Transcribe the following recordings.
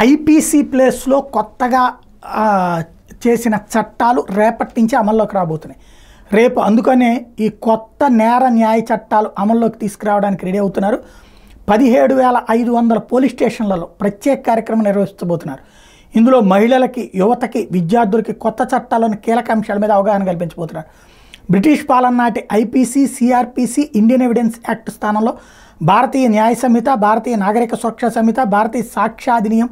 IPC ప్లేస్లో కొత్తగా చేసిన చట్టాలు రేపటి నుంచి అమల్లోకి రాబోతున్నాయి. రేపు అందుకనే ఈ కొత్త నేర న్యాయ చట్టాలు అమల్లోకి తీసుకురావడానికి రెడీ అవుతున్నారు. 17,500 పోలీస్ స్టేషన్లలో ప్రత్యేక కార్యక్రమం నిర్వహించబోతున్నారు. ఇందులో మహిళలకి, యువతకి, విద్యార్థులకి కొత్త చట్టాలను కీలక అంశాల మీద అవగాహన కల్పించబోతున్నారు. బ్రిటిష్ పాలన నాటి IPC, CrPC, Indian evidence act స్థానంలో భారతీయ న్యాయ సంహిత, భారతీయ నాగరిక సురక్షా సంహిత, భారతీయ సాక్ష్యాధినియం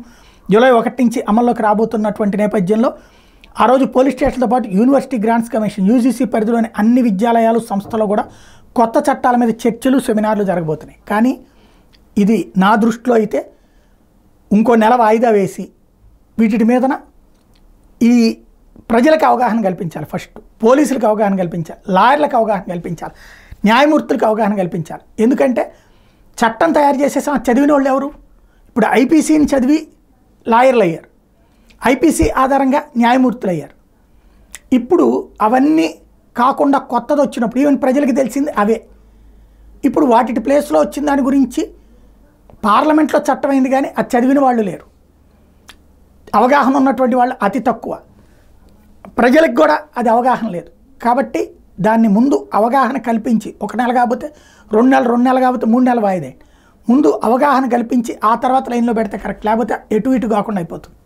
జూలై 1 నుంచి అమల్లోకి రాబోతున్నటువంటి నేపథ్యంలో ఆ రోజు పోలీస్ స్టేషన్తో పాటు యూనివర్సిటీ గ్రాంట్స్ కమిషన్, యూజీసీ పరిధిలోని అన్ని విద్యాలయాలు, సంస్థలు కూడా కొత్త చట్టాల మీద చర్చలు, సెమినార్లు జరగబోతున్నాయి. కానీ ఇది నా దృష్టిలో అయితే ఇంకో నెల వాయిదా వేసి వీటి మీదన ఈ ప్రజలకు అవగాహన కల్పించాలి. ఫస్ట్ పోలీసులకు అవగాహన కల్పించాలి, లాయర్లకు అవగాహన కల్పించాలి, న్యాయమూర్తులకు అవగాహన కల్పించాలి. ఎందుకంటే చట్టం తయారు చేసేసాం, చదివిన వాళ్ళు ఎవరు? ఇప్పుడు ఐపీసీని చదివి లాయర్లు అయ్యారు, ఐపీసీ ఆధారంగా న్యాయమూర్తులు అయ్యారు. ఇప్పుడు అవన్నీ కాకుండా కొత్తది వచ్చినప్పుడు ఈవెన్ ప్రజలకు తెలిసింది అవే. ఇప్పుడు వాటి ప్లేస్లో వచ్చిన దాని గురించి పార్లమెంట్లో చట్టమైంది, కానీ అది చదివిన వాళ్ళు లేరు, అవగాహన ఉన్నటువంటి వాళ్ళు అతి తక్కువ, ప్రజలకు కూడా అది అవగాహన లేదు. కాబట్టి దాన్ని ముందు అవగాహన కల్పించి 1 నెల కాకపోతే 2 నెలలు, 2 నెలలు కాకపోతే 3 నెలలు వాయిదా ముందు అవగాహన కల్పించి ఆ తర్వాత లైన్లో పెడితే కరెక్ట్. లేకపోతే ఎటు ఇటు కాకుండా అయిపోతుంది.